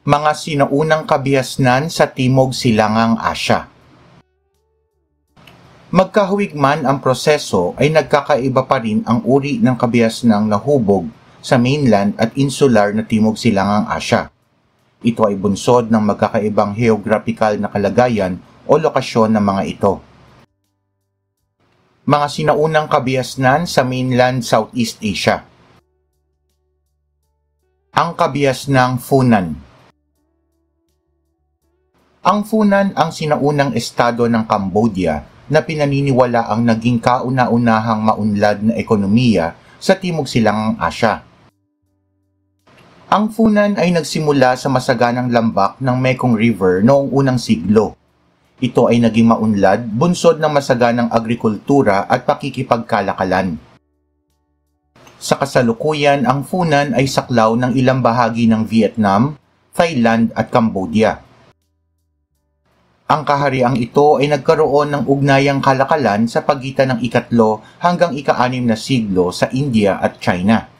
Mga sinaunang kabihasnan sa Timog Silangang Asya. Magkahawig man ang proseso ay nagkakaiba pa rin ang uri ng kabihasnang nahubog sa mainland at insular na Timog Silangang Asya. Ito ay bunsod ng magkakaibang geographical na kalagayan o lokasyon ng mga ito. Mga sinaunang kabihasnan sa mainland Southeast Asia. Ang kabihasnang Funan. Ang Funan ang sinaunang estado ng Cambodia na pinaniniwala ang naging kauna-unahang maunlad na ekonomiya sa Timog Silangang Asya. Ang Funan ay nagsimula sa masaganang lambak ng Mekong River noong unang siglo. Ito ay naging maunlad bunsod ng masaganang agrikultura at pakikipagkalakalan. Sa kasalukuyan, ang Funan ay saklaw ng ilang bahagi ng Vietnam, Thailand at Cambodia. Ang kahariang ito ay nagkaroon ng ugnayang kalakalan sa pagitan ng ika-3 hanggang ika-6 na siglo sa India at China.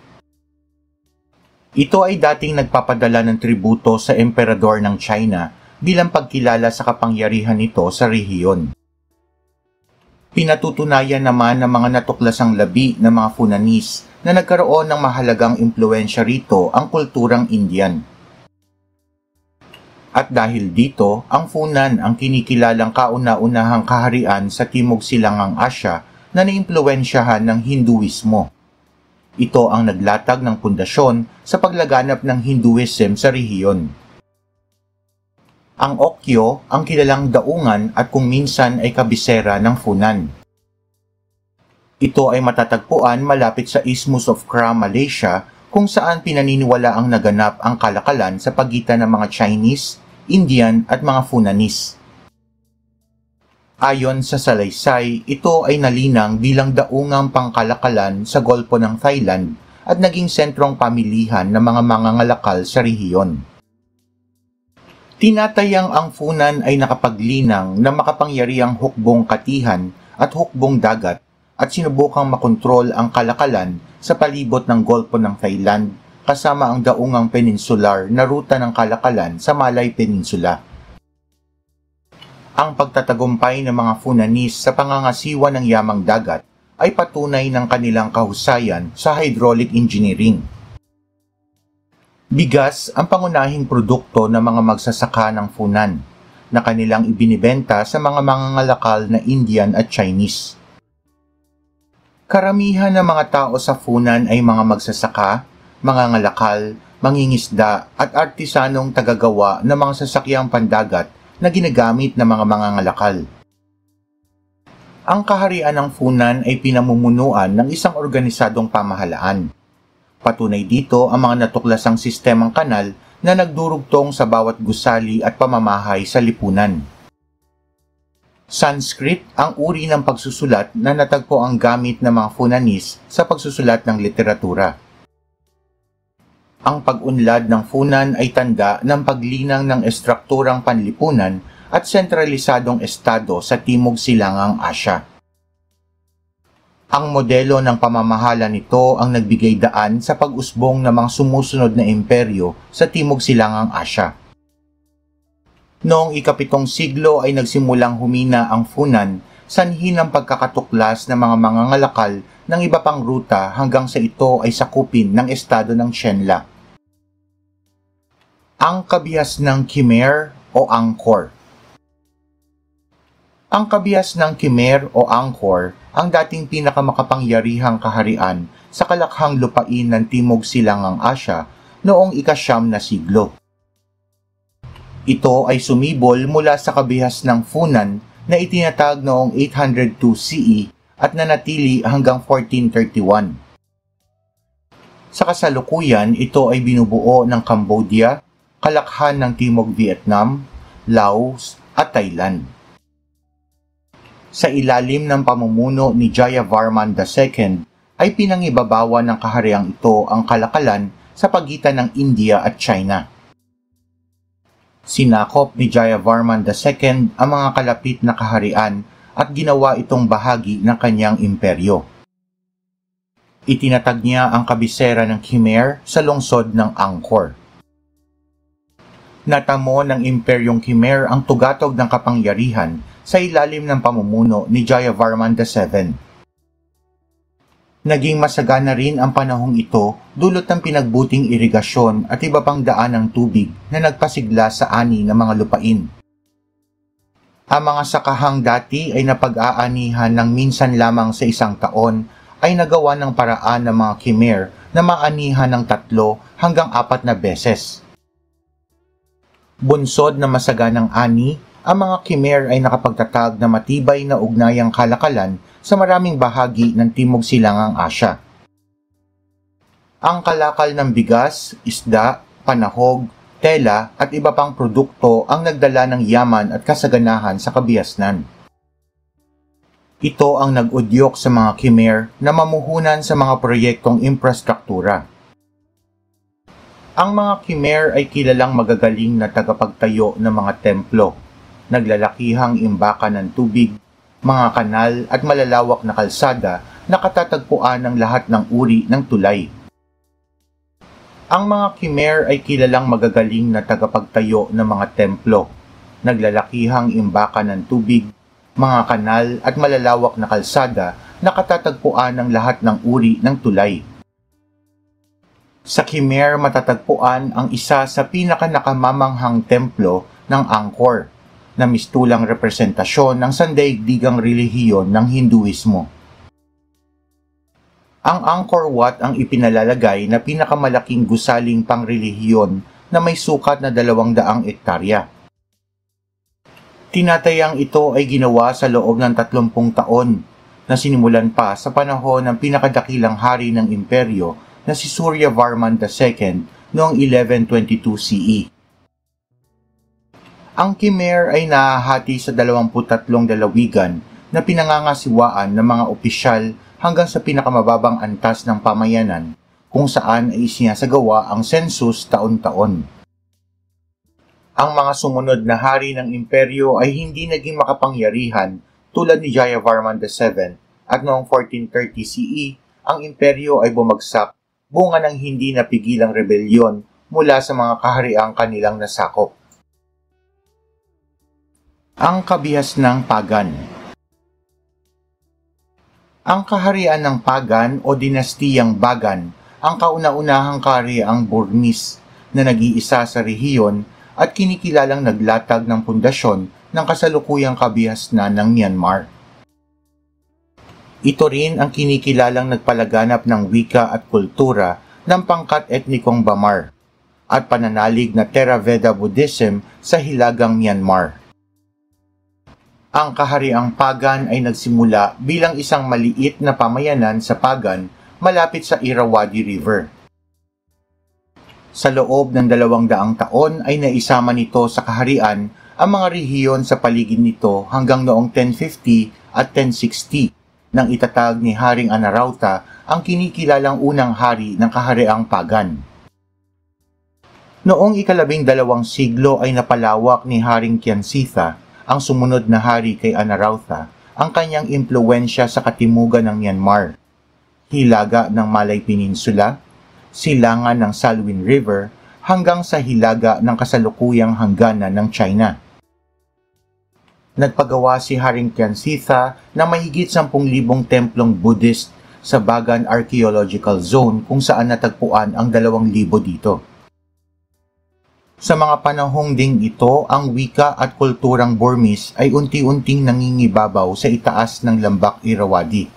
Ito ay dating nagpapadala ng tributo sa emperador ng China bilang pagkilala sa kapangyarihan nito sa rehiyon. Pinatutunayan naman ng mga natuklasang labi ng mga Funanis na nagkaroon ng mahalagang impluwensya rito ang kulturang Indian. At dahil dito, ang Funan ang kinikilalang kauna-unahang kaharian sa Timog Silangang Asya na naimpluwensyahan ng Hinduismo. Ito ang naglatag ng pundasyon sa paglaganap ng Hinduism sa rehiyon. Ang Okyo ang kilalang daungan at kung minsan ay kabisera ng Funan. Ito ay matatagpuan malapit sa Isthmus of Kra, Malaysia, kung saan pinaniniwala ang naganap ang kalakalan sa pagitan ng mga Chinese, Indian at mga Funanis. Ayon sa salaysay, ito ay nalinang bilang daungang pangkalakalan sa Golpo ng Thailand at naging sentrong pamilihan ng mga mangangalakal sa rehiyon. Tinatayang ang Funan ay nakapaglinang na makapangyarihang hukbong katihan at hukbong dagat at sinubukang makontrol ang kalakalan sa palibot ng Golpo ng Thailand kasama ang daungang peninsular na ruta ng kalakalan sa Malay Peninsula. Ang pagtatagumpay ng mga Funanis sa pangangasiwa ng yamang dagat ay patunay ng kanilang kahusayan sa hydraulic engineering. Bigas ang pangunahing produkto ng mga magsasaka ng Funan na kanilang ibinibenta sa mga mangangalakal na Indian at Chinese. Karamihan ng mga tao sa Funan ay mga magsasaka, mangangalakal, mangingisda at artisanong tagagawa ng mga sasakyang pandagat na ginagamit ng mga mangangalakal. Ang kaharian ng Funan ay pinamumunuan ng isang organisadong pamahalaan. Patunay dito ang mga natuklasang sistemang kanal na nagdurugtong sa bawat gusali at pamamahay sa lipunan. Sanskrit ang uri ng pagsusulat na natagpo ang gamit ng mga Funanis sa pagsusulat ng literatura. Ang pag-unlad ng Funan ay tanda ng paglinang ng estrukturang panlipunan at sentralisadong estado sa Timog Silangang Asya. Ang modelo ng pamamahala nito ang nagbigay daan sa pag-usbong ng mga sumusunod na imperyo sa Timog Silangang Asya. Noong ika-7 siglo ay nagsimulang humina ang Funan, sanhi ng pagkakatuklas ng mga mangangalakal ng iba pang ruta hanggang sa ito ay sakupin ng estado ng Xianla. Ang kabihasnang Khmer o Angkor. Ang kabihasnang Khmer o Angkor ang dating pinakamakapangyarihang kaharian sa kalakhang lupain ng Timog Silangang Asya noong ika-9 na siglo. Ito ay sumibol mula sa kabihasnang Funan na itinatag noong 802 CE at nanatili hanggang 1431. Sa kasalukuyan, ito ay binubuo ng Cambodia, kalakhan ng Timog Vietnam, Laos at Thailand. Sa ilalim ng pamumuno ni Jayavarman II ay pinangibabawan ng kahariang ito ang kalakalan sa pagitan ng India at China. Sinakop ni Jayavarman II ang mga kalapit na kaharian at ginawa itong bahagi ng kanyang imperyo. Itinatag niya ang kabisera ng Khmer sa lungsod ng Angkor. Natamo ng Imperyong Khmer ang tugatog ng kapangyarihan sa ilalim ng pamumuno ni Jayavarman VII. Naging masagana rin ang panahong ito dulot ng pinagbuting irigasyon at iba pang daan ng tubig na nagpasigla sa ani ng mga lupain. Ang mga sakahang dati ay napag-aanihan ng minsan lamang sa isang taon ay nagawa ng paraan ng mga Khmer na maanihan ng 3 hanggang 4 na beses. Bunsod na masaganang ani, ang mga Khmer ay nakapagtatag na matibay na ugnayang kalakalan sa maraming bahagi ng Timog Silangang Asya. Ang kalakal ng bigas, isda, panahog, tela at iba pang produkto ang nagdala ng yaman at kasaganahan sa kabihasnan. Ito ang nag-udyok sa mga Khmer na mamuhunan sa mga proyektong infrastruktura. Ang mga Khmer ay kilalang magagaling na tagapagtayo ng mga templo, naglalakihang imbakan ng tubig, mga kanal at malalawak na kalsada na katatagpuan ng lahat ng uri ng tulay. Ang mga Khmer ay kilalang magagaling na tagapagtayo ng mga templo, naglalakihang imbakan ng tubig, mga kanal at malalawak na kalsada na katatagpuan ng lahat ng uri ng tulay. Sa Khmer matatagpuan ang isa sa pinaka-nakamamanghang templo ng Angkor, na mistulang representasyon ng sandaigdigang relihiyon ng Hinduismo. Ang Angkor Wat ang ipinalalagay na pinakamalaking gusaling pangrelihiyon na may sukat na 200 ektarya. Tinatayang ito ay ginawa sa loob ng 30 taon na sinimulan pa sa panahon ng pinakadakilang hari ng imperyo na si Suryavarman II noong 1122 CE. Ang Khmer ay nahahati sa 23 lalawigan na pinangangasiwaan ng mga opisyal hanggang sa pinakamababang antas ng pamayanan kung saan ay isinasagawa ang census taon-taon. Ang mga sumunod na hari ng imperyo ay hindi naging makapangyarihan tulad ni Jayavarman VII at noong 1430 CE, ang imperyo ay bumagsak bunga ng hindi napigilang rebelyon mula sa mga kahariang kanilang nasakop. Ang kabihasnang Pagan. Ang kaharian ng Pagan o dinastiyang Bagan ang kauna-unahang kahariang Burmese na nag-iisa sa rehiyon at kinikilalang naglatag ng pundasyon ng kasalukuyang kabihasnan ng Myanmar. Ito rin ang kinikilalang nagpalaganap ng wika at kultura ng pangkat etnikong Bamar at pananalig na Theravada Buddhism sa hilagang Myanmar. Ang kahariang Pagan ay nagsimula bilang isang maliit na pamayanan sa Pagan malapit sa Irrawaddy River. Sa loob ng 200 taon ay naisama nito sa kaharian ang mga rehiyon sa paligid nito hanggang noong 1050 at 1060 nang itatag ni Haring Anarauta ang kinikilalang unang hari ng kahariang Pagan. Noong ika-12 siglo ay napalawak ni Haring Kyansitha, ang sumunod na hari kay Anarauta, ang kanyang impluwensya sa katimugan ng Myanmar, hilaga ng Malay Peninsula, silangan ng Salween River, hanggang sa hilaga ng kasalukuyang hangganan ng China. Nagpagawa si Haring Kyansitha ng mahigit 10,000 templong Buddhist sa Bagan Archaeological Zone kung saan natagpuan ang 2,000 dito. Sa mga panahong ding ito, ang wika at kulturang Burmese ay unti-unting nangingibabaw sa itaas ng lambak Irrawaddy.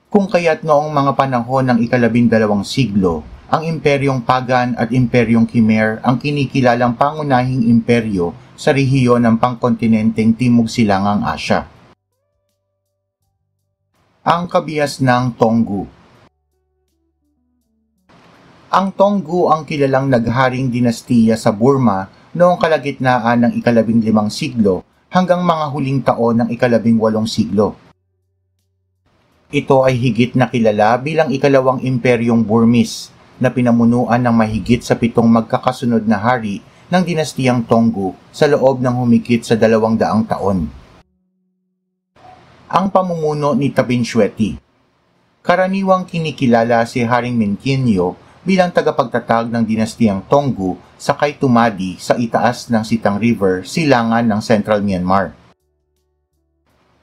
Kung kaya't noong mga panahon ng ika-12 siglo, ang Imperyong Pagan at Imperyong Khmer ang kinikilalang pangunahing imperyo sa rehiyon ng pangkontinenteng Timog Silangang Asya. Ang kabihasnang Tonggu. Ang Tonggu ang kilalang nagharing dinastiya sa Burma noong kalagitnaan ng ika-15 siglo hanggang mga huling taon ng ika-18 siglo. Ito ay higit na kilala bilang ikalawang imperyong Burmese na pinamunuan ng mahigit sa 7 magkakasunod na hari ng dinastiyang Tonggu sa loob ng humigit sa 200 taon. Ang pamumuno ni Tabinsueti. Karaniwang kinikilala si Haring Menkienyo bilang tagapagtatag ng dinastiyang Tonggu sakay tumadi sa itaas ng Sitang River, silangan ng Central Myanmar.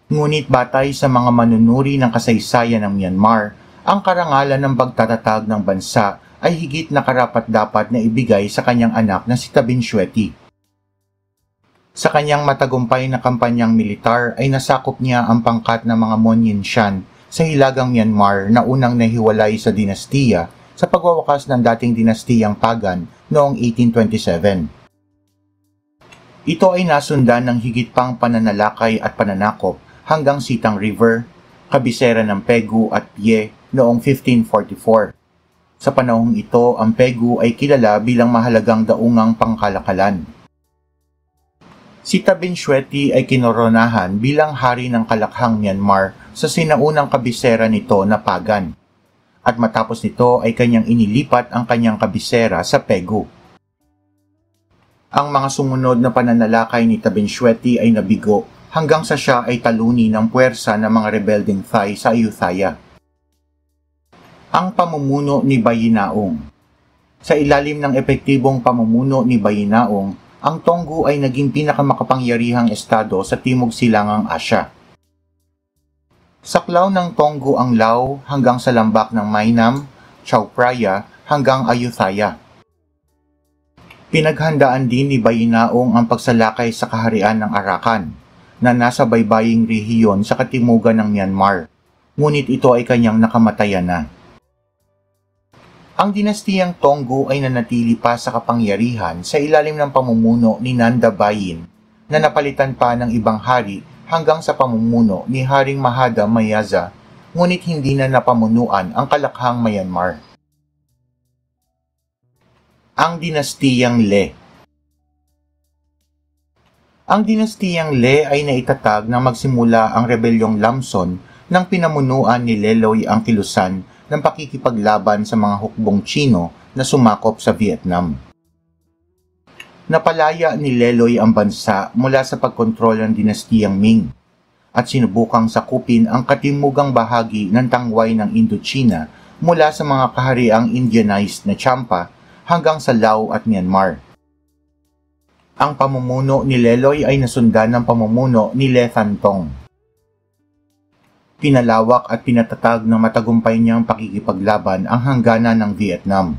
Ngunit batay sa mga manunuri ng kasaysayan ng Myanmar, ang karangalan ng pagtatatag ng bansa ay higit na karapat-dapat na ibigay sa kanyang anak na si Thapin Shuethi. Sa kanyang matagumpay na kampanyang militar ay nasakop niya ang pangkat ng mga Monyin-shan sa hilagang Myanmar na unang nahiwalay sa dinastiya sa pagwawakas ng dating dinastiyang Pagan noong 1827. Ito ay nasundan ng higit pang pananalakay at pananakop hanggang Sitang River, kabisera ng Pegu at Pye noong 1544. Sa panahong ito, ang Pegu ay kilala bilang mahalagang daungang pangkalakalan. Si Thapin Shuethi ay kinoronahan bilang hari ng Kalakhang Myanmar sa sinaunang kabisera nito na Pagan. At matapos nito ay kanyang inilipat ang kanyang kabisera sa Pegu. Ang mga sumunod na pananalakay ni Thapin Shuethi ay nabigo hanggang sa siya ay taluni ng puwersa ng mga rebelding Thai sa Ayutthaya. Ang pamumuno ni Bayinaong. Sa ilalim ng epektibong pamumuno ni Bayinaong, ang Toungoo ay naging pinakamakapangyarihang estado sa Timog Silangang Asya. Saklaw ng Toungoo ang Lao hanggang sa lambak ng Mainam, Chao Phraya hanggang Ayutthaya. Pinaghandaan din ni Bayinaong ang pagsalakay sa kaharian ng Arakan, na nasa baybaying rehiyon sa katimugan ng Myanmar, ngunit ito ay kanyang nakamatayan na. Ang dinastiyang Toungoo ay nanatili pa sa kapangyarihan sa ilalim ng pamumuno ni Nanda Bayin na napalitan pa ng ibang hari hanggang sa pamumuno ni Haring Mahada Mayaza, ngunit hindi na napamunuan ang Kalakhang Myanmar. Ang dinastiyang Le. Ang dinastiyang Le ay naitatag nang magsimula ang rebelyong Lamson nang pinamunuan ni Leloy ang kilusan ng pakikipaglaban sa mga hukbong Chino na sumakop sa Vietnam. Napalaya ni Leloy ang bansa mula sa pagkontrol ng dinastiyang Ming at sinubukang sakupin ang katimugang bahagi ng tangway ng Indochina mula sa mga kahariang Indianized na Champa hanggang sa Lao at Myanmar. Ang pamumuno ni Leloy ay nasundan ng pamumuno ni Le Thanh Tong. Pinalawak at pinatatag ng matagumpay niyang pakikipaglaban ang hangganan ng Vietnam.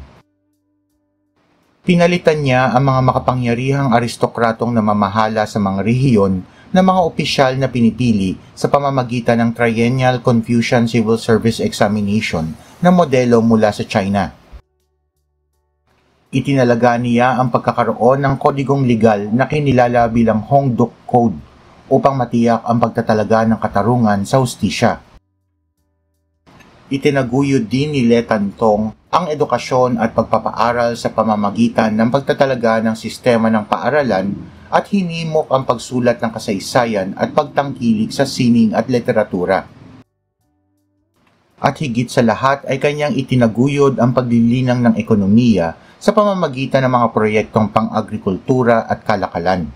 Pinalitan niya ang mga makapangyarihang aristokratong namamahala sa mga rehiyon na mga opisyal na pinipili sa pamamagitan ng Triennial Confucian Civil Service Examination na modelo mula sa China. Itinalaga niya ang pagkakaroon ng kodigong legal na kinilala bilang Hong Duc Code upang matiyak ang pagtatalaga ng katarungan sa hustisya. Itinaguyod din ni Le Thanh Tong ang edukasyon at pagpapaaral sa pamamagitan ng pagtatalaga ng sistema ng paaralan at hinimok ang pagsulat ng kasaysayan at pagtangkilik sa sining at literatura. At higit sa lahat ay kanyang itinaguyod ang paglilinang ng ekonomiya sa pamamagitan ng mga proyektong pang-agrikultura at kalakalan.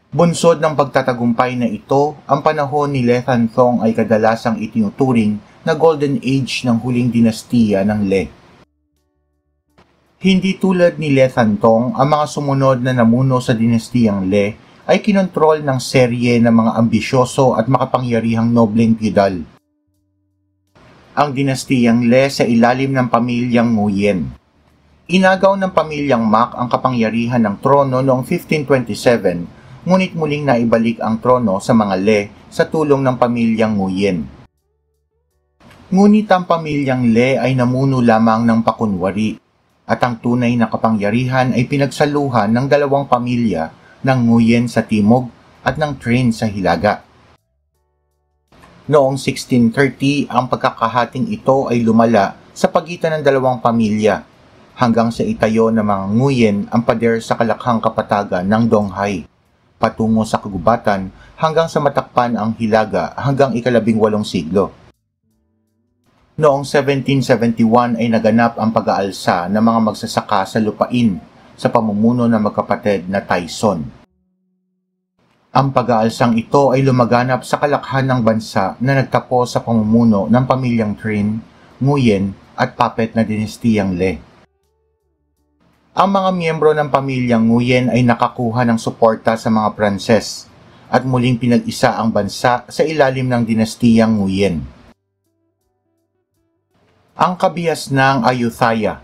Bunsod ng pagtatagumpay na ito, ang panahon ni Le Thanh Tong ay kadalasang itinuturing na Golden Age ng huling dinastiya ng Le. Hindi tulad ni Le Thanh Tong, ang mga sumunod na namuno sa dinastiyang Le ay kinontrol ng serye ng mga ambisyoso at makapangyarihang nobleng feudal. Ang dinastiyang Le sa ilalim ng pamilyang Nguyen. Inagaw ng pamilyang Mac ang kapangyarihan ng trono noong 1527, ngunit muling naibalik ang trono sa mga Le sa tulong ng pamilyang Nguyen. Ngunit ang pamilyang Le ay namuno lamang ng pakunwari, at ang tunay na kapangyarihan ay pinagsaluhan ng dalawang pamilya ng Nguyen sa timog at ng Trinh sa hilaga. Noong 1630, ang pagkakahating ito ay lumala sa pagitan ng dalawang pamilya, hanggang sa itayo ng mga Nguyen ang pader sa Kalakhang kapatagan ng Donghai, patungo sa kagubatan hanggang sa matakpan ang hilaga hanggang ika-18 siglo. Noong 1771 ay naganap ang pag-aalsa ng mga magsasaka sa lupain sa pamumuno ng magkapatid na Taizong. Ang pag-aalsang ito ay lumaganap sa kalakhan ng bansa na nagtapos sa pamumuno ng pamilyang Trinh, Nguyen at puppet na dinastiyang Le. Ang mga miyembro ng pamilyang Nguyen ay nakakuha ng suporta sa mga Pranses at muling pinag-isa ang bansa sa ilalim ng dinastiyang Nguyen. Ang kabiasnang Ayutthaya.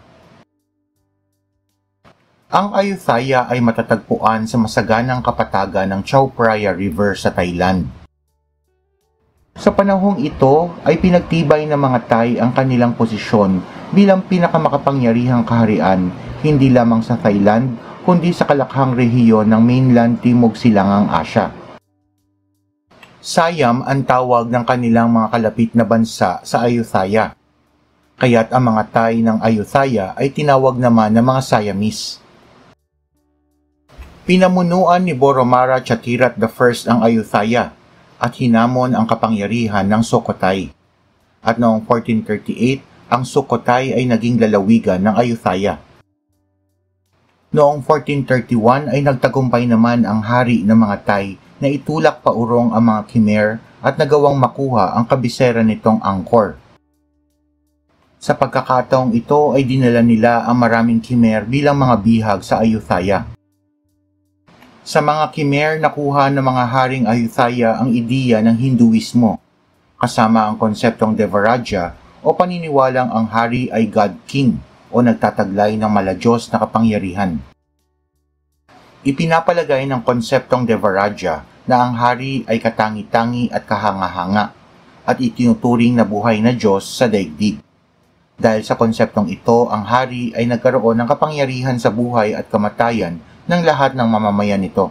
Ang Ayutthaya ay matatagpuan sa masaganang kapatagan ng Chao Phraya River sa Thailand. Sa panahong ito ay pinagtibay ng mga Thai ang kanilang posisyon bilang pinakamakapangyarihang kaharian hindi lamang sa Thailand kundi sa kalakhang rehiyon ng mainland Timog Silangang Asya. Siam ang tawag ng kanilang mga kalapit na bansa sa Ayutthaya, kaya't ang mga Thai ng Ayutthaya ay tinawag naman na mga Siamese. Pinamunuan ni Boromara Chakirat I ang Ayutthaya at hinamon ang kapangyarihan ng Sukhothai. At noong 1438, ang Sukhothai ay naging lalawigan ng Ayutthaya. Noong 1431 ay nagtagumpay naman ang hari ng mga Thai na itulak paurong ang mga Khmer at nagawang makuha ang kabisera nitong Angkor. Sa pagkakataong ito ay dinala nila ang maraming Khmer bilang mga bihag sa Ayutthaya. Sa mga Khmer, nakuha ng mga haring Ayutthaya ang ideya ng Hinduismo, kasama ang konseptong Devaraja o paniniwalang ang hari ay God King o nagtataglay ng maladiyos na kapangyarihan. Ipinapalagay ng konseptong Devaraja na ang hari ay katangi-tangi at kahanga-hanga at itinuturing na buhay na Diyos sa daigdig. Dahil sa konseptong ito, ang hari ay nagkaroon ng kapangyarihan sa buhay at kamatayan ng lahat ng mamamayan nito.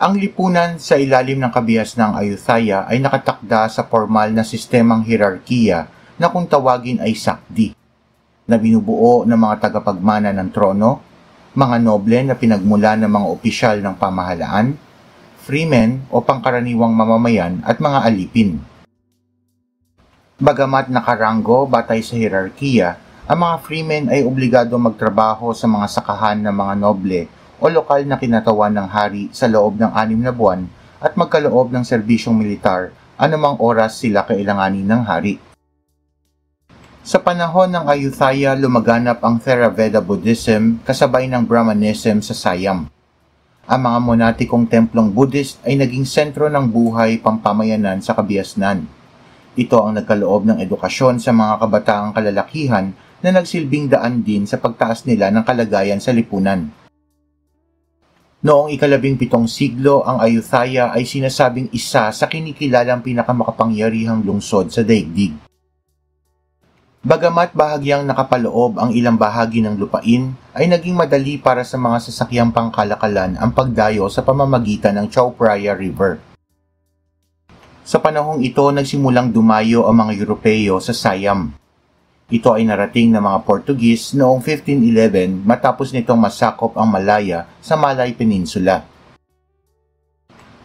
Ang lipunan sa ilalim ng kabiasnang Ayutthaya ay nakatakda sa formal na sistemang hierarkiya na kung tawagin ay sakdi, na binubuo ng mga tagapagmana ng trono, mga noble na pinagmula ng mga opisyal ng pamahalaan, freemen o pangkaraniwang mamamayan at mga alipin. Bagamat nakaranggo batay sa hierarkiya, ang mga freemen ay obligado magtrabaho sa mga sakahan ng mga noble o lokal na kinatawan ng hari sa loob ng 6 na buwan at magkaloob ng serbisyong militar anumang oras sila kailanganin ng hari. Sa panahon ng Ayutthaya, lumaganap ang Theravada Buddhism kasabay ng Brahmanism sa Siam. Ang mga monatikong templong Buddhist ay naging sentro ng buhay pampamayanan sa kabiasnan. Ito ang nagkaloob ng edukasyon sa mga kabataang kalalakihan na nagsilbing daan din sa pagtaas nila ng kalagayan sa lipunan. Noong ika-17 siglo, ang Ayutthaya ay sinasabing isa sa kinikilalang pinakamakapangyarihang lungsod sa daigdig. Bagamat bahagyang nakapaloob ang ilang bahagi ng lupain, ay naging madali para sa mga sasakyang pangkalakalan ang pagdayo sa pamamagitan ng Chao Phraya River. Sa panahong ito, nagsimulang dumayo ang mga Europeo sa Siam. Ito ay narating ng mga Portuguese noong 1511 matapos nitong masakop ang Malaya sa Malay Peninsula.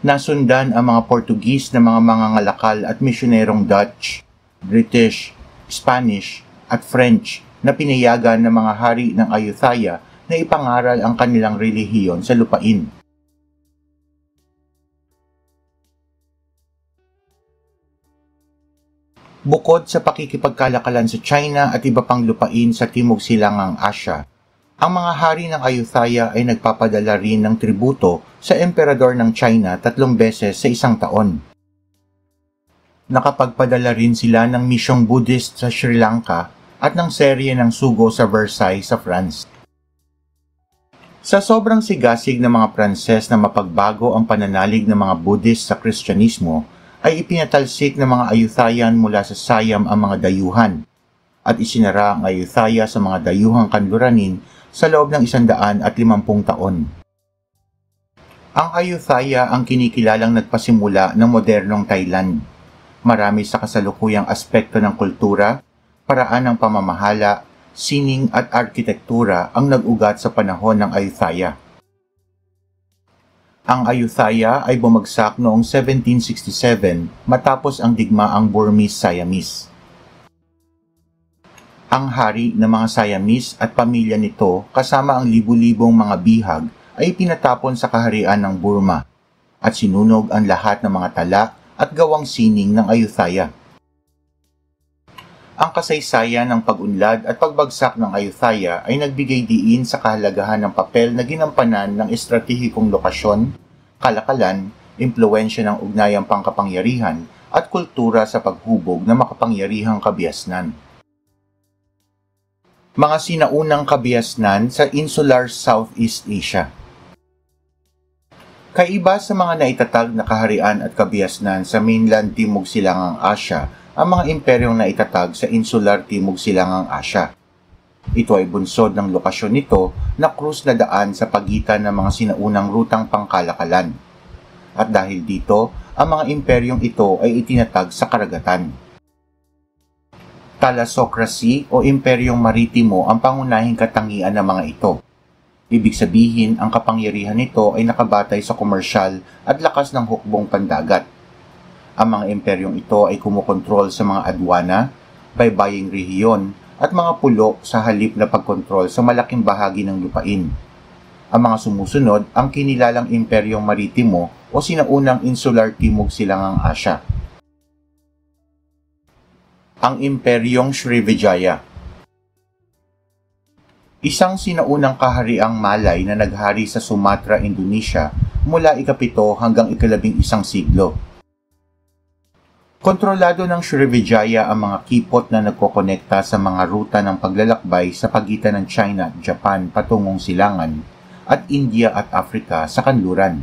Nasundan ang mga Portuguese na mga mangangalakal at misyonerong Dutch, British, Spanish at French na pinayagan ng mga hari ng Ayutthaya na ipangaral ang kanilang relihiyon sa lupain. Bukod sa pakikipagkalakalan sa China at iba pang lupain sa Timog Silangang Asya, ang mga hari ng Ayutthaya ay nagpapadala rin ng tributo sa emperador ng China 3 beses sa isang taon. Nakapagpadala rin sila ng misyong Buddhist sa Sri Lanka at ng serye ng sugo sa Versailles sa France. Sa sobrang sigasig ng mga Pranses na mapagbago ang pananalig ng mga Buddhist sa Kristyanismo, ay ipinatalsik ng mga Ayutthayan mula sa Siam ang mga dayuhan at isinara ang Ayutthaya sa mga dayuhang kanluranin sa loob ng 150 taon. Ang Ayutthaya ang kinikilalang nagpasimula ng modernong Thailand. Marami sa kasalukuyang aspekto ng kultura, paraan ng pamamahala, sining at arkitektura ang nag-ugat sa panahon ng Ayutthaya. Ang Ayutthaya ay bumagsak noong 1767 matapos ang digmaang Burmese-Siamese. Ang hari ng mga Siamese at pamilya nito kasama ang libu-libong mga bihag ay pinatapon sa kaharian ng Burma at sinunog ang lahat ng mga tala at gawang sining ng Ayutthaya. Ang kasaysayan ng pag-unlad at pagbagsak ng Ayutthaya ay nagbigay diin sa kahalagahan ng papel na ginampanan ng estratehikong lokasyon, kalakalan, impluwensya ng ugnayang pangkapangyarihan at kultura sa paghubog ng makapangyarihang kabiasnan. Mga sinaunang kabiasnan sa Insular Southeast Asia. Kaiba sa mga naitatag na kaharian at kabiasnan sa mainland Timog Silangang Asya, ang mga imperyong naitatag sa Insular Timog Silangang Asya. Ito ay bunsod ng lokasyon nito na krus na daan sa pagitan ng mga sinaunang rutang pangkalakalan. At dahil dito, ang mga imperyong ito ay itinatag sa karagatan. Thalassocracy o imperyong maritimo ang pangunahing katangian ng mga ito. Ibig sabihin, ang kapangyarihan nito ay nakabatay sa komersyal at lakas ng hukbong pandagat. Ang mga imperyong ito ay kumukontrol sa mga adwana, baybaying rehiyon, at mga pulo sa halip na pagkontrol sa malaking bahagi ng lupain. Ang mga sumusunod ang kinilalang imperyong maritimo o sinaunang Insular Timog Silangang Asya. Ang imperyong Srivijaya. Isang sinaunang kahariang Malay na naghari sa Sumatra, Indonesia mula ika-7 hanggang ika-11 siglo. Kontrolado ng Srivijaya ang mga kipot na nagkokonekta sa mga ruta ng paglalakbay sa pagitan ng China, Japan patungong Silangan at India at Africa sa kanluran.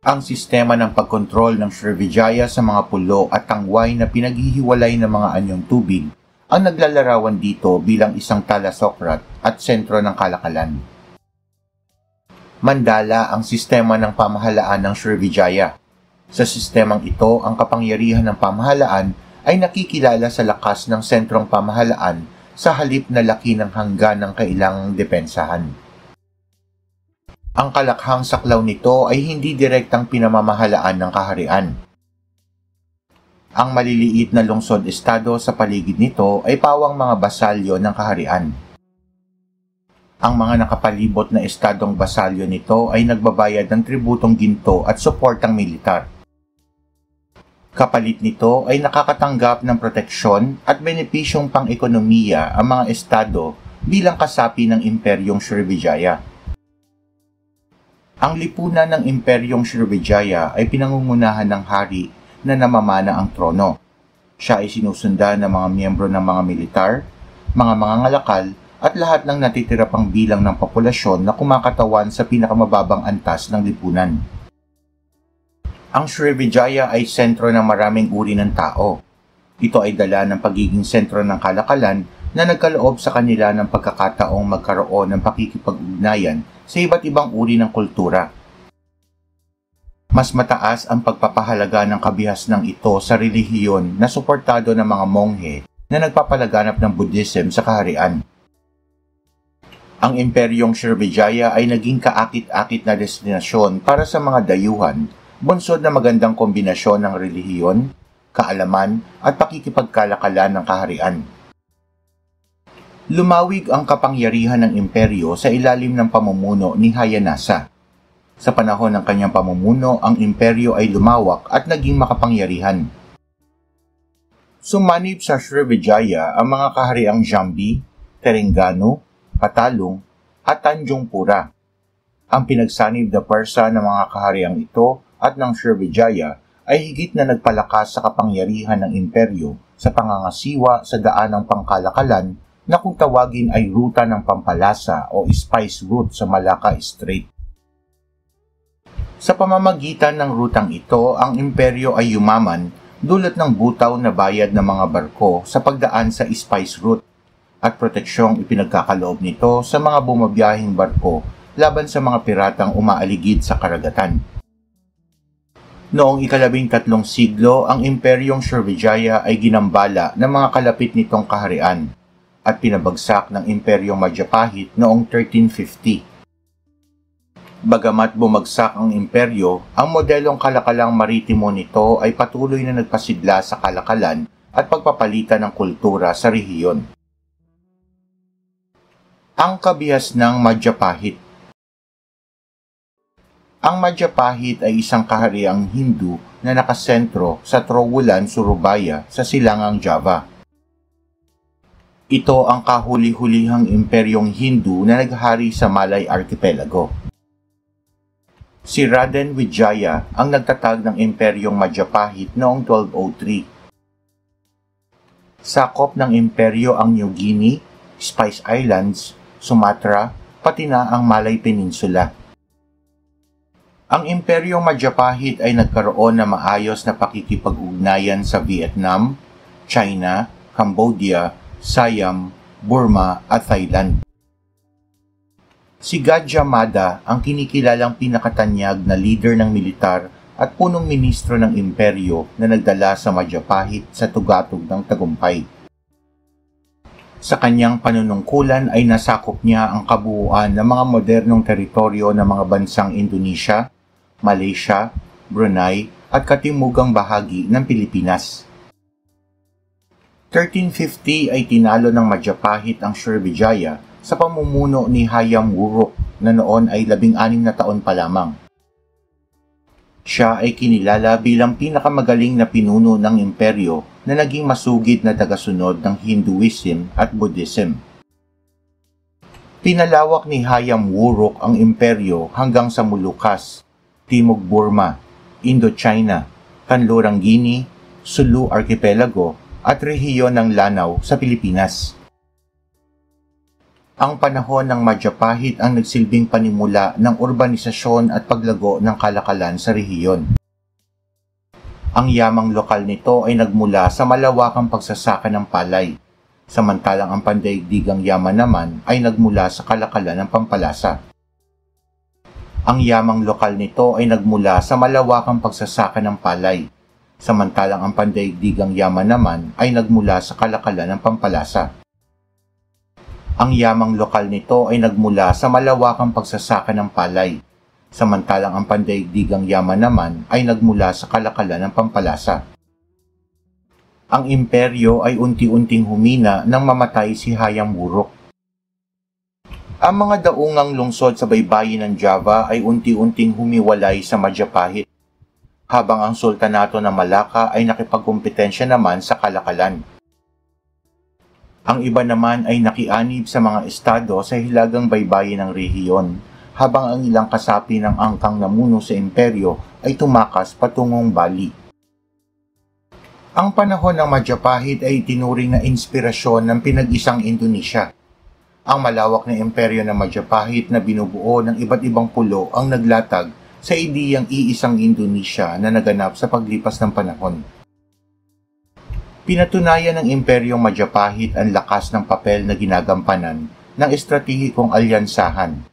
Ang sistema ng pagkontrol ng Srivijaya sa mga pulo at tangway na pinaghihiwalay ng mga anyong tubig ang naglalarawan dito bilang isang thalassocrat at sentro ng kalakalan. Mandala ang sistema ng pamahalaan ng Srivijaya. Sa sistemang ito, ang kapangyarihan ng pamahalaan ay nakikilala sa lakas ng sentrong pamahalaan sa halip na laki ng hanggan ng kailangang depensahan. Ang kalakhang saklaw nito ay hindi direktang pinamamahalaan ng kaharian. Ang maliliit na lungsod-estado sa paligid nito ay pawang mga basalyo ng kaharian. Ang mga nakapalibot na estadong basalyo nito ay nagbabayad ng tributong ginto at suportang militar. Kapalit nito ay nakakatanggap ng proteksyon at benepisyong pang-ekonomiya ang mga estado bilang kasapi ng Imperyong Srivijaya. Ang lipunan ng Imperyong Srivijaya ay pinangungunahan ng hari na namamana ang trono. Siya ay sinusundan ng mga miyembro ng mga militar, mga mangangalakal, at lahat ng natitira pang bilang ng populasyon na kumakatawan sa pinakamababang antas ng lipunan. Ang Srivijaya ay sentro ng maraming uri ng tao. Ito ay dala ng pagiging sentro ng kalakalan na nagkaloob sa kanila ng pagkakataong magkaroon ng pakikipag-ugnayan sa iba't ibang uri ng kultura. Mas mataas ang pagpapahalaga ng kabihasnang ito sa relihiyon na suportado ng mga monghe na nagpapalaganap ng Buddhism sa kaharian. Ang Imperyong Srivijaya ay naging kaakit-akit na destinasyon para sa mga dayuhan, bunsod na magandang kombinasyon ng relihiyon, kaalaman at pakikipagkalakalan ng kaharian. Lumawig ang kapangyarihan ng imperyo sa ilalim ng pamumuno ni Hayanasa. Sa panahon ng kanyang pamumuno, ang imperyo ay lumawak at naging makapangyarihan. Sumanib sa Srivijaya ang mga kahariang Jambi, Terengganu, Patalong, at Tanjung Pura. Ang pinagsanib na Persa ng mga kahariang ito at ng Srivijaya ay higit na nagpalakas sa kapangyarihan ng imperyo sa pangangasiwa sa daanang pangkalakalan na kung tawagin ay ruta ng pampalasa o spice route sa Malacca Strait. Sa pamamagitan ng rutang ito, ang imperyo ay yumaman dulot ng butaw na bayad ng mga barko sa pagdaan sa spice route at proteksyong ipinagkakaloob nito sa mga bumabiyahing barko laban sa mga piratang umaaligid sa karagatan. Noong ika-13 siglo, ang Imperyong Srivijaya ay ginambala ng mga kalapit nitong kaharian at pinabagsak ng Imperyong Majapahit noong 1350. Bagamat bumagsak ang imperyo, ang modelong kalakalang maritimo nito ay patuloy na nagpasidla sa kalakalan at pagpapalitan ng kultura sa rehiyon. Ang kabihasnang Majapahit. Ang Majapahit ay isang kahariang Hindu na nakasentro sa Trowulan, Surabaya sa silangang Java. Ito ang kahuli-hulihang imperyong Hindu na naghari sa Malay Archipelago. Si Raden Wijaya ang nagtatag ng imperyong Majapahit noong 1203. Sakop ng imperyo ang New Guinea, Spice Islands, Sumatra, pati na ang Malay Peninsula. Ang imperyong Majapahit ay nagkaroon ng maayos na pakikipag-ugnayan sa Vietnam, China, Cambodia, Siam, Burma at Thailand. Si Gadjah Mada ang kinikilalang pinakatanyag na leader ng militar at punong ministro ng imperyo na nagdala sa Majapahit sa tugatog ng tagumpay. Sa kanyang panunungkulan ay nasakop niya ang kabuuan ng mga modernong teritoryo ng mga bansang Indonesia, Malaysia, Brunei at katimugang bahagi ng Pilipinas. 1350 ay tinalo ng Majapahit ang Srivijaya sa pamumuno ni Hayam Wuruk na noon ay 16 na taon pa lamang. Siya ay kinilala bilang pinakamagaling na pinuno ng imperyo na naging masugid na tagasunod ng Hinduism at Buddhism. Pinalawak ni Hayam Wuruk ang imperyo hanggang sa Moluccas, Timog Burma, Indochina, Kanlurang Guinea, Sulu Archipelago at rehiyon ng Lanao sa Pilipinas. Ang panahon ng Majapahit ang nagsilbing panimula ng urbanisasyon at paglago ng kalakalan sa rehiyon. Ang yamang lokal nito ay nagmula sa malawakang pagsasaka ng palay, samantalang ang pandaigdigang yaman naman ay nagmula sa kalakalan ng pampalasa. Ang yamang lokal nito ay nagmula sa malawakang pagsasaka ng palay, samantalang ang pandaigdigang yaman naman ay nagmula sa kalakalan ng pampalasa. Ang yamang lokal nito ay nagmula sa malawakang pagsasaka ng palay, samantalang ang pandaigdigang yaman naman ay nagmula sa kalakalan ng pampalasa. Ang imperyo ay unti-unting humina nang mamatay si Hayam Wuruk. Ang mga daungang lungsod sa baybayin ng Java ay unti-unting humiwalay sa Majapahit, habang ang Sultanato ng Malacca ay nakipagkumpetensya naman sa kalakalan. Ang iba naman ay nakianib sa mga estado sa hilagang baybayin ng rehiyon, habang ang ilang kasapi ng angkang namuno sa imperyo ay tumakas patungong Bali. Ang panahon ng Majapahit ay tinuring na inspirasyon ng pinag-isang Indonesia. Ang malawak na imperyo ng Majapahit na binubuo ng iba't ibang pulo ang naglatag sa ideyang iisang Indonesia na naganap sa paglipas ng panahon. Pinatunayan ng Imperyong Majapahit ang lakas ng papel na ginagampanan ng estratehikong alyansahan,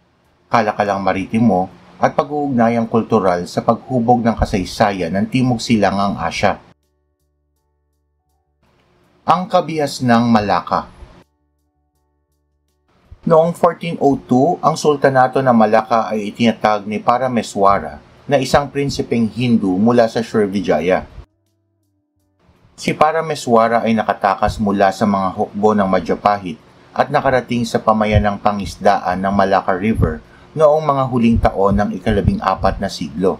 kalakalang maritimo at pag-uugnayang kultural sa paghubog ng kasaysayan ng Timog Silangang Asya. Ang kabihas ng Malacca. Noong 1402, ang Sultanato ng Malacca ay itinatag ni Parameswara na isang prinsipeng Hindu mula sa Srivijaya. Si Parameswara ay nakatakas mula sa mga hukbo ng Majapahit at nakarating sa pamayanang pangisdaan ng Malacca River noong mga huling taon ng ika-14 na siglo.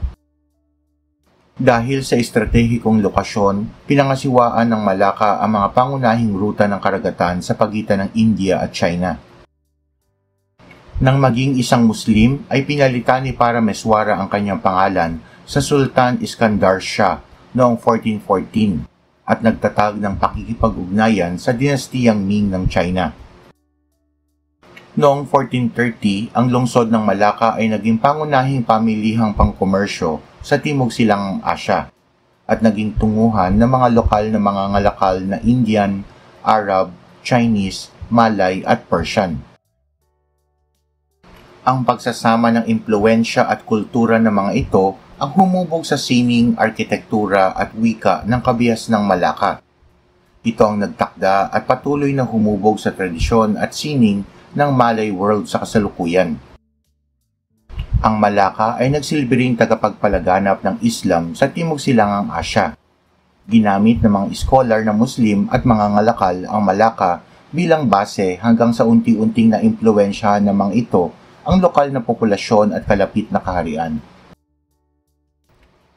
Dahil sa estratehikong lokasyon, pinangasiwaan ng Malacca ang mga pangunahing ruta ng karagatan sa pagitan ng India at China. Nang maging isang Muslim, ay pinalitan ni Parameswara ang kanyang pangalan sa Sultan Iskandar Shah noong 1414 at nagtatag ng pakikipag-ugnayan sa dinastiyang Ming ng China. Noong 1430, ang lungsod ng Malacca ay naging pangunahing pamilihang pangkomersyo sa Timog Silangang Asya at naging tunguhan ng mga lokal na mga ngalakal na Indian, Arab, Chinese, Malay at Persian. Ang pagsasama ng impluensya at kultura ng mga ito ang humubog sa sining, arkitektura at wika ng kabihas ng Malacca. Ito ang nagtakda at patuloy na humubog sa tradisyon at sining ng Malay world sa kasalukuyan. Ang Malacca ay nagsilbi ring tagapagpalaganap ng Islam sa Timog Silangang Asya. Ginamit ng mga iskolar na Muslim at mga ngalakal ang Malacca bilang base hanggang sa unti-unting na impluensyahan ng mga ito ang lokal na populasyon at kalapit na kaharian.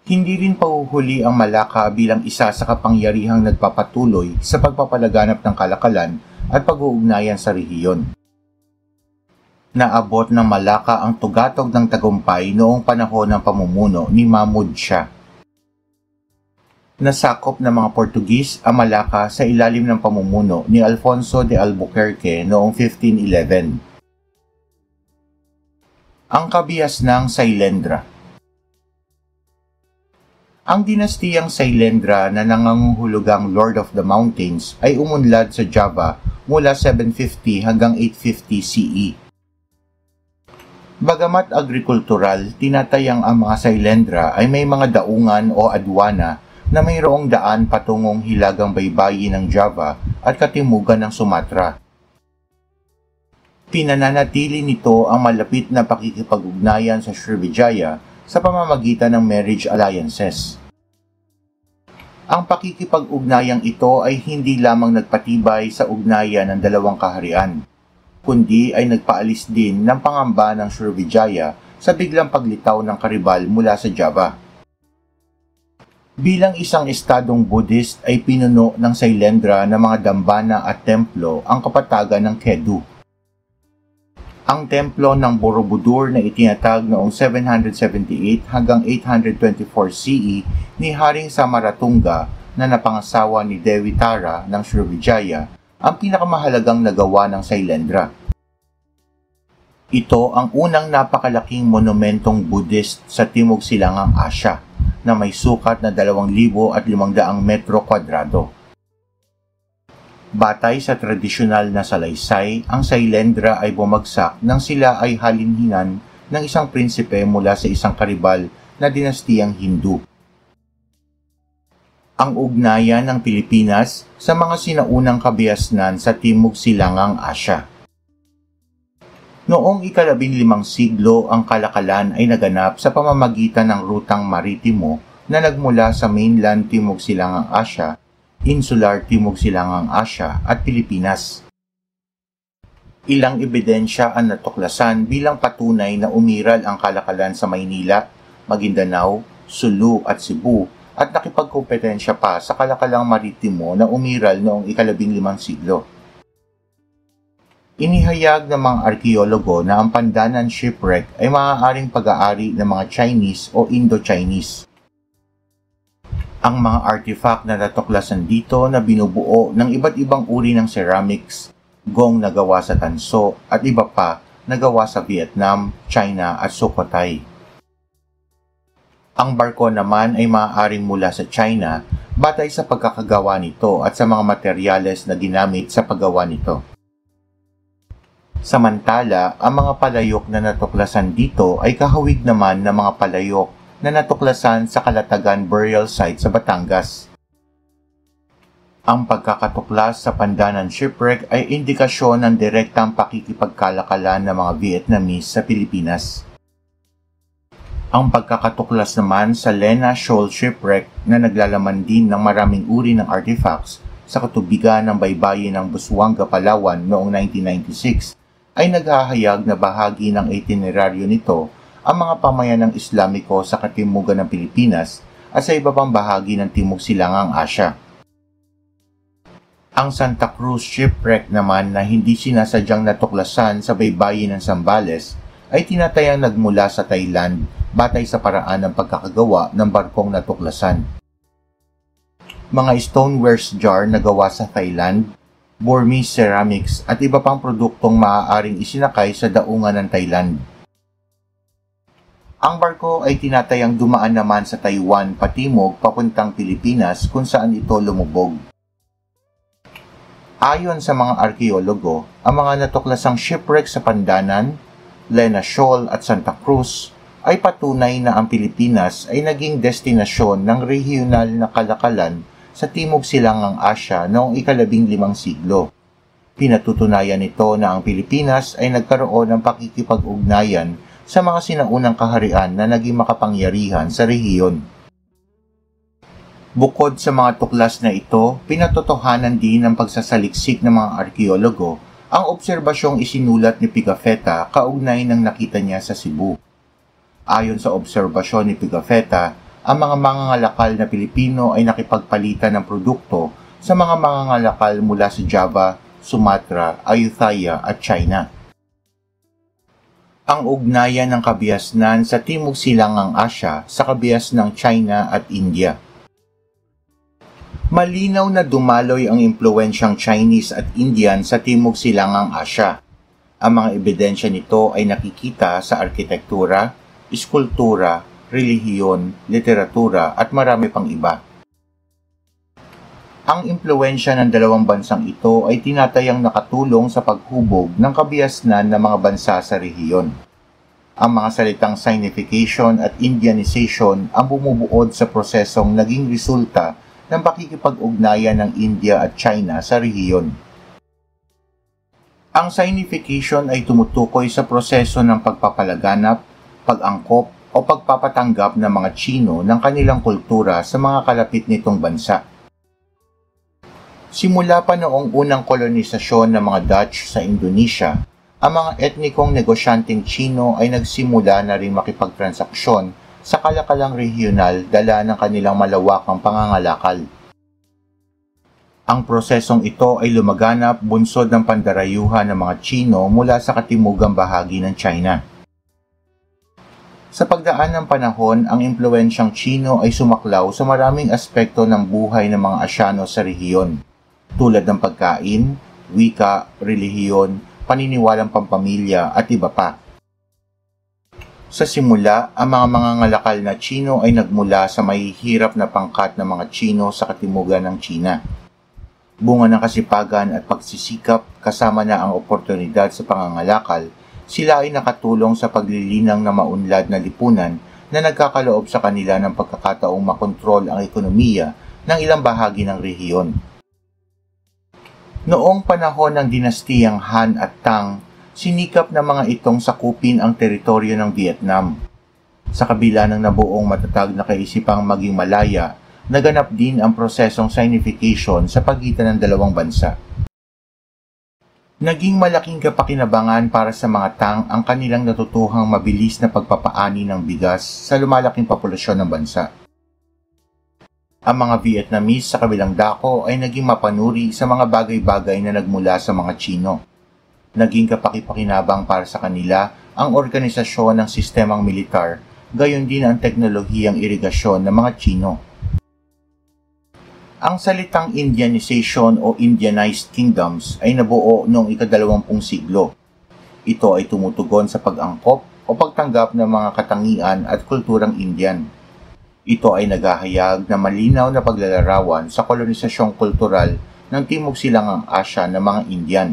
Hindi rin pahuhuli ang Malacca bilang isa sa kapangyarihang nagpapatuloy sa pagpapalaganap ng kalakalan at pag-uugnayan sa rehiyon. Naabot ng Malacca ang tugatog ng tagumpay noong panahon ng pamumuno ni Mahmud Shah. Nasakop ng mga Portugis ang Malacca sa ilalim ng pamumuno ni Alfonso de Albuquerque noong 1511. Ang kabias ng Sailendra. Ang dinastiyang Sailendra na nangangahulugang Lord of the Mountains ay umunlad sa Java mula 750 hanggang 850 CE. Bagamat agrikultural, tinatayang ang mga Sailendra ay may mga daungan o adwana na mayroong daan patungong hilagang baybayin ng Java at katimugan ng Sumatra. Pinananatili nito ang malapit na pakikipag-ugnayan sa Srivijaya sa pamamagitan ng marriage alliances. Ang pakikipag-ugnayang ito ay hindi lamang nagpatibay sa ugnayan ng dalawang kaharian, kundi ay nagpaalis din ng pangamba ng Srivijaya sa biglang paglitaw ng karibal mula sa Java. Bilang isang estadong Buddhist ay pinuno ng Sailendra ng mga dambana at templo ang kapatagan ng Kedu. Ang templo ng Borobudur na itinatag noong 778 hanggang 824 CE ni Haring Samaratunga na napangasawa ni Dewi Tara ng Srivijaya ang pinakamahalagang nagawa ng Sailendra. Ito ang unang napakalaking monumentong Buddhist sa Timog Silangang Asya na may sukat na 2,500 metro kwadrado. Batay sa tradisyonal na salaysay, ang Sailendra ay bumagsak nang sila ay halinhinan ng isang prinsipe mula sa isang karibal na dinastiyang Hindu. Ang ugnayan ng Pilipinas sa mga sinaunang kabiasnan sa Timog Silangang Asya. Noong ika-15 siglo, ang kalakalan ay naganap sa pamamagitan ng rutang maritimo na nagmula sa mainland Timog Silangang Asya, Insular Timog Silangang Asya at Pilipinas. Ilang ebidensya ang natuklasan bilang patunay na umiral ang kalakalan sa Maynila, Maguindanao, Sulu at Cebu at nakipagkompetensya pa sa kalakalang maritimo na umiral noong ika-15 siglo. Inihayag ng mga arkeologo na ang Pandanan shipwreck ay maaaring pag-aari ng mga Chinese o Indo-Chinese. Ang mga artifact na natuklasan dito na binubuo ng iba't ibang uri ng ceramics, gong na gawa sa tanso at iba pa na gawa sa Vietnam, China at Sukhothai. Ang barko naman ay maaaring mula sa China batay sa pagkakagawa nito at sa mga materyales na ginamit sa paggawa nito. Samantala, ang mga palayok na natuklasan dito ay kahawig naman ng mga palayok na natuklasan sa Kalatagan Burial Site sa Batangas. Ang pagkakatuklas sa Pandanan shipwreck ay indikasyon ng direktang pakikipagkalakalan ng mga Vietnamese sa Pilipinas. Ang pagkakatuklas naman sa Lena Shoal shipwreck na naglalaman din ng maraming uri ng artifacts sa katubigan ng baybayin ng Busuanga, Palawan noong 1996 ay naghahayag na bahagi ng itineraryo nito ang mga pamayanang Islamiko sa katimugan ng Pilipinas at sa iba pang bahagi ng Timog Silangang Asya. Ang Santa Cruz shipwreck naman na hindi sinasadyang natuklasan sa baybayin ng Zambales ay tinatayang nagmula sa Thailand batay sa paraan ng pagkakagawa ng barkong natuklasan. Mga stonewares jar na gawa sa Thailand, Burmese ceramics at iba pang produktong maaaring isinakay sa daungan ng Thailand. Ang barko ay tinatayang dumaan naman sa Taiwan patimog papuntang Pilipinas kung saan ito lumubog. Ayon sa mga arkeologo, ang mga natuklasang shipwreck sa Pandanan, Lena Shoal at Santa Cruz ay patunay na ang Pilipinas ay naging destinasyon ng regional na kalakalan sa Timog Silangang Asya noong ika-15 siglo. Pinatutunayan nito na ang Pilipinas ay nagkaroon ng pakikipag-ugnayan sa mga sinaunang kaharian na naging makapangyarihan sa rehiyon. Bukod sa mga tuklas na ito, pinatotohanan din ng pagsasaliksik ng mga arkeologo ang obserbasyong isinulat ni Pigafetta kaugnay ng nakita niya sa Cebu. Ayon sa obserbasyon ni Pigafetta, ang mga mangangalakal na Pilipino ay nakipagpalitan ng produkto sa mga mangangalakal mula sa Java, Sumatra, Ayutthaya at China. Ang ugnayan ng kabiasnan sa Timog Silangang Asya sa kabias ng China at India. Malinaw na dumaloy ang impluwensyang Chinese at Indian sa Timog Silangang Asya. Ang mga ebidensya nito ay nakikita sa arkitektura, iskultura, relihiyon, literatura at marami pang iba. Ang impluwensya ng dalawang bansang ito ay tinatayang nakatulong sa paghubog ng kabiasnan ng mga bansa sa rehiyon. Ang mga salitang Sinification at Indianization ang bumubuod sa prosesong naging resulta ng pakikipag-ugnayan ng India at China sa rehiyon. Ang Sinification ay tumutukoy sa proseso ng pagpapalaganap, pag-angkop o pagpapatanggap ng mga Tsino ng kanilang kultura sa mga kalapit nitong bansa. Simula pa noong unang kolonisasyon ng mga Dutch sa Indonesia, ang mga etnikong negosyanteng Tsino ay nagsimula na rin makipagtransaksyon sa kalakalang regional dala ng kanilang malawakang pangangalakal. Ang prosesong ito ay lumaganap bunsod ng pandarayuhan ng mga Tsino mula sa katimugang bahagi ng China. Sa pagdaan ng panahon, ang impluwensyang Tsino ay sumaklaw sa maraming aspekto ng buhay ng mga Asyano sa rehiyon, tulad ng pagkain, wika, relihiyon, paniniwalang pampamilya at iba pa. Sa simula, ang mga mangangalakal na Tsino ay nagmula sa mahihirap na pangkat ng mga Tsino sa katimugan ng China. Bunga ng kasipagan at pagsisikap kasama na ang oportunidad sa pangangalakal, sila ay nakatulong sa paglilinang na maunlad na lipunan na nagkakaloob sa kanila ng pagkakataong makontrol ang ekonomiya ng ilang bahagi ng rehiyon. Noong panahon ng dinastiyang Han at Tang, sinikap ng mga itong sakupin ang teritoryo ng Vietnam. Sa kabila ng nabuong matatag na kaisipang maging malaya, naganap din ang prosesong Sinification sa pagitan ng dalawang bansa. Naging malaking kapakinabangan para sa mga Tang ang kanilang natutuhang mabilis na pagpapaani ng bigas sa lumalaking populasyon ng bansa. Ang mga Vietnamese sa kabilang dako ay naging mapanuri sa mga bagay-bagay na nagmula sa mga Tsino. Naging kapakipakinabang para sa kanila ang organisasyon ng sistemang militar, gayon din ang teknolohiyang irigasyon ng mga Tsino. Ang salitang Indianization o Indianized Kingdoms ay nabuo noong ika-20 siglo. Ito ay tumutugon sa pag-angkop o pagtanggap ng mga katangian at kulturang Indian. Ito ay naghahayag na malinaw na paglalarawan sa kolonisasyong kultural ng Timog Silangang Asya ng mga Indian.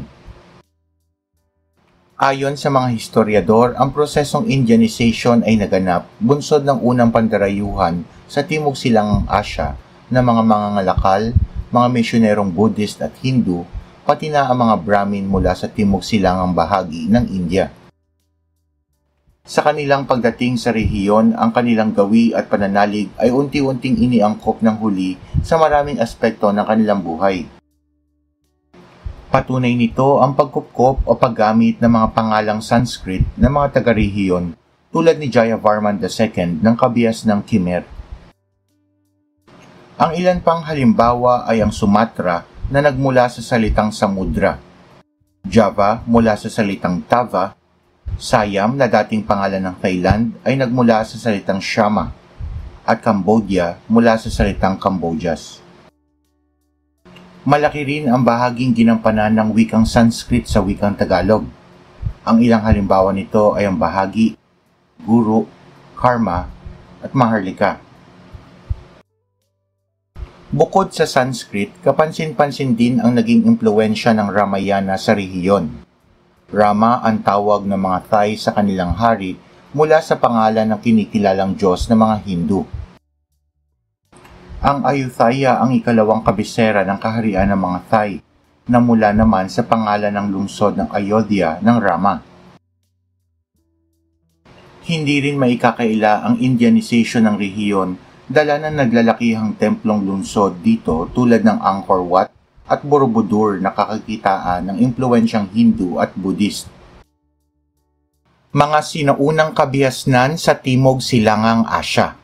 Ayon sa mga historiador, ang prosesong Indianization ay naganap bunsod ng unang pandarayuhan sa Timog Silangang Asya ng mga mangangalakal, mga misyonerong Buddhist at Hindu, pati na ang mga Brahmin mula sa Timog Silangang bahagi ng India. Sa kanilang pagdating sa rehiyon, ang kanilang gawi at pananalig ay unti-unting iniangkop ng huli sa maraming aspekto ng kanilang buhay. Patunay nito ang pagkupkop o paggamit ng mga pangalang Sanskrit ng mga taga-rehiyon tulad ni Jayavarman II ng kabias ng Khmer. Ang ilan pang halimbawa ay ang Sumatra na nagmula sa salitang Samudra, Java mula sa salitang Tava, Siam na dating pangalan ng Thailand ay nagmula sa salitang Shama, at Cambodia mula sa salitang Cambojas. Malaki rin ang bahaging ginampanan ng wikang Sanskrit sa wikang Tagalog. Ang ilang halimbawa nito ay ang bahagi, guru, karma, at maharlika. Bukod sa Sanskrit, kapansin-pansin din ang naging impluwensya ng Ramayana sa rehiyon. Rama ang tawag ng mga Thai sa kanilang hari mula sa pangalan ng kinikilalang Diyos ng mga Hindu. Ang Ayutthaya ang ikalawang kabisera ng kaharian ng mga Thai, na mula naman sa pangalan ng lungsod ng Ayodhya ng Rama. Hindi rin maikakaila ang Indianization ng rehiyon dala ng naglalakihang templong lungsod dito tulad ng Angkor Wat at Borobudur na kakakitaan ng impluwensyang Hindu at Buddhist. Mga sinaunang kabiasnan sa Timog Silangang Asya.